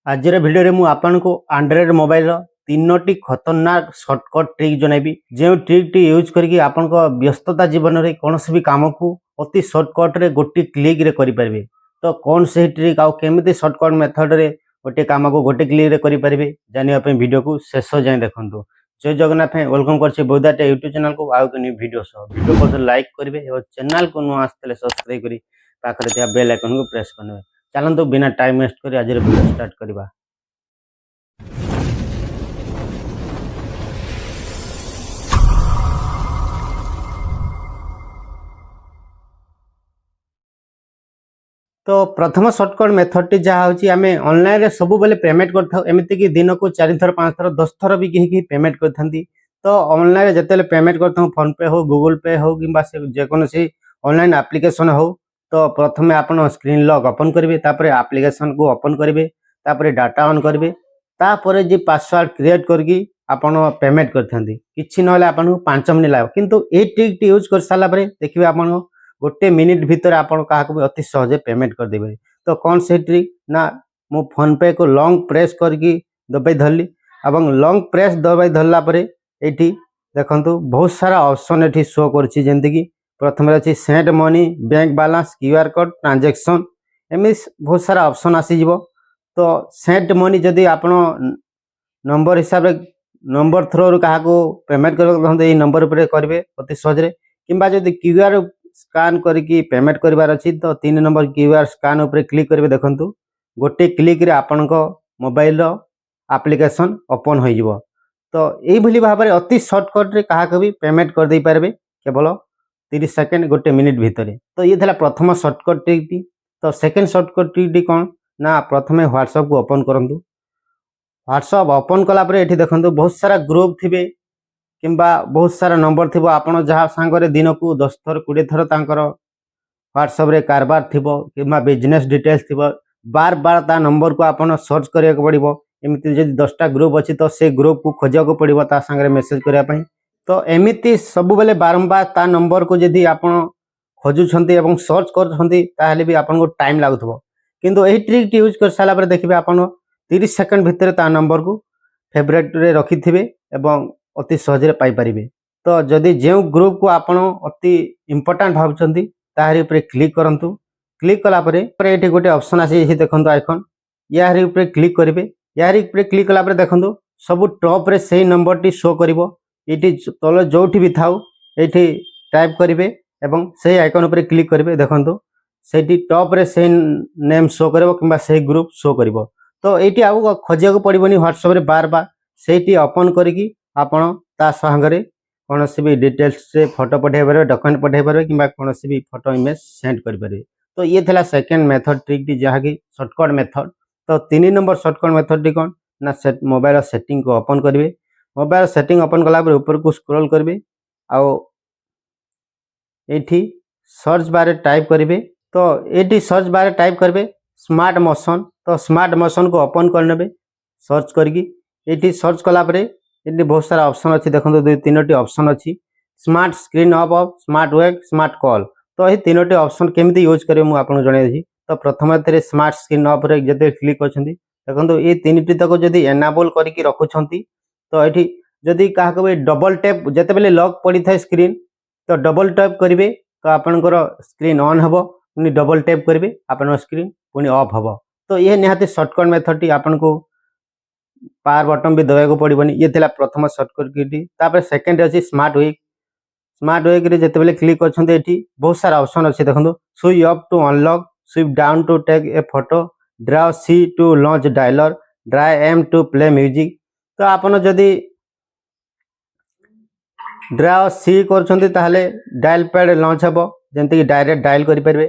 आज भिडियो मु आपको आंड्रॉइड मोबाइल तीनोटी खतरनाक सर्टकट ट्रिक जनइबी जो ट्रिक टी यूज करके आपण व्यस्तता जीवन में कौन भी काम को अति सर्टकट रे गोटे क्लिक रे करि परिबे। तो कौन से ट्रिक आउ केमिति सर्टकट मेथड रे गोटे काम को गोटे क्लिक रे करि परिबे जानिया पे वीडियो को शेष जाए देखंतु। जय जगन्नाथ वेलकम करछि बोधाटे यूट्यूब चैनल को आउ के वीडियो वीडियो को लाइक करेंगे और चैनल को नुआ आसते सब्सक्राइब करी पाखरे थिया बेल आइकन को प्रेस करने। चलते बिना टाइम वेस्ट करी आज वीडियो स्टार्ट करवा। तो प्रथम सर्टकट मेथड टी जहाँ हूँ आम ऑनलाइन रे सब बेले पेमेंट करमती कि दिन को 4 थर 5 थर 10 थर भी कहीं पेमेंट करती। तो ऑनलाइन जिते पेमेंट कर फोन पे हो गूगल पे हो कि जेकोसी ऑनलाइन एप्लिकेशन हो तो प्रथमे आपन स्क्रीन लॉक ओपन करेंगे तापर एप्लिकेशन को ओपन करेंगे तापर डाटा ऑन करेंगे तापर जी पासवर्ड क्रिएट करके आपन पेमेंट करथंती किछि नहले आपन 5 मिनिट लाग किंतु ए ट्रिक टी यूज कर साला परे देखिबे आपन गोटे मिनिट भीतर आपन काहाको भी अति सहजे पेमेंट कर देबे। तो कौन से ट्रिक ना मु फोन पे को लॉन्ग प्रेस करके दबाई धरली एवं लॉन्ग प्रेस दबाई धरला परे एठी देखंतु बहुत सारा ऑप्शन एठी शो करछि जेंति कि प्रथम अछि send money bank balance QR code transaction एमि बहुत सारा ऑप्शन आसी जिवो। तो सेंड मनी जदि आपन नंबर हिसाब रे नंबर थ्रू क्या पेमेंट कर नंबर पर करेंगे अति सहज किंबा जदि क्यूआर स्कान करके पेमेंट करार अच्छी तो 3 नंबर क्यूआर स्कान उपर क्लिक करेंगे देखंतु गोटे क्लिक रे आपन मोबाइल एप्लिकेशन ओपन हो। तो यही भाव में अति सर्टकट रे क्या भी पेमेंट कर दे पारे केवल 30 सेकेंड गोटे मिनिट भितर। तो ये था प्रथम सर्टकट ट्रिक टी। तो सेकेंड सर्टकट ट्रिक टी कौन ना प्रथमे व्हाट्सएप को ओपन करूँ। व्हाट्सएप ओपन कला परे एठी देखंतु बहुत सारा ग्रुप थिबे किंबा बहुत सारा नंबर थिबो आपण जहाँ सांगरे दिन को 10 थर 20 थर तांकर व्हाट्सएप रे कारबार थिबो किंबा बिजनेस डिटेल्स थिबो बार बार ता नंबर को आपण सर्च करिया को पड़िबो। एमिति जदि 10टा ग्रुप अछि तो से ग्रुप को खोजिया को पड़िबो ता सांगरे मेसेज करिया पई। तो एमिति सब बेले बारंबार ता नंबर को जदि आपण खोजुछंती एवं सर्च करछंती ताहले भी आपण को टाइम लागुथबो किंतु एही ट्रिक टी यूज कर साला पर देखिबे आपण 30 सेकंड भितर ता नंबर को फेवरेट रे रखी थे एवं अति सहज पाई परिबे। तो जदि जो ग्रुप को आपण अति इम्पोर्टेंट भावुचंती ताहारी ऊपर क्लिक करंतु क्लिक कला परे एठी गोटे ऑप्शन आसी देखंतु आइकन यारी ऊपर क्लिक करेंगे यारी ऊपर क्लिक कला परे देखंतु सब टॉप रे सही नंबर टी शो करिवो एठी तले जोठी भी थाउ एठी टाइप करेंगे एवं सही आइकन ऊपर क्लिक करेंगे देखंतु सेठी टॉप रे सही नेम शो करबो किंबा सही ग्रुप शो करबो। तो ये आउ खोजिया को पड़ोनी व्हाट्सएप रे बार बार से ओपन करी आपण ता संगे कौन भी डिटेल्स से फोटो पठे पारे डॉक्यूमेंट पठे पारे कि कौन भी फोटो इमेज सेंड करें। तो ये थी सेकेंड मेथड ट्रिक टी जहाँकि सर्टकट मेथड। तो 3 नंबर सर्टकट मेथड टी कौन ना मोबाइल सेटिंग को ओपन करेंगे मोबाइल सेटिंग ओपन कला ऊपर को स्क्रॉल करेंगे आउ ये सर्च बार टाइप करेंगे। तो ये सर्च बार टाइप करेंगे स्मार्ट मोशन। तो स्मार्ट मोशन को ओपन करने सर्च करके सर्च कला परे ये बहुत सारा ऑप्शन अच्छी देखो 2-3 ऑप्शन अच्छी smart screen of smart wake smart call. तो ये 3 ऑप्शन केमिति यूज करें मुझे आपको जन। तो प्रथम स्मार्ट स्क्रीन ऑफ रे जब क्लिक कर देखो ये 3टी तक जब एनाबल करके रखुंट तो ये जदि क्या डबल टैप जिते लॉक पड़ी था स्क्रीन तो डबल टैप करेंगे तो आपंकर स्क्रीन ऑन हम पुणी डबल टैप करेंगे आप स्क्रीन पुणी ऑफ हम। तो ये निहाती सर्टकट मेथड टी आपन को पावर बटन भी दबाया को पड़ोनी। ये थिला प्रथम सर्टकट टी। तापर सेकंड अछि स्मार्ट वेक रे जते बेले क्लिक करछन्ते एठी बहुत सारा ऑप्शन अछि देखंतु switch up to unlock switch down to take a photo draw C to launch dialler draw M to play music. तो आपन जदी ड्रा सी करछन्ते ताहले डायल पैड लॉन्च हबो जेंति कि डायरेक्ट डायल करि परबे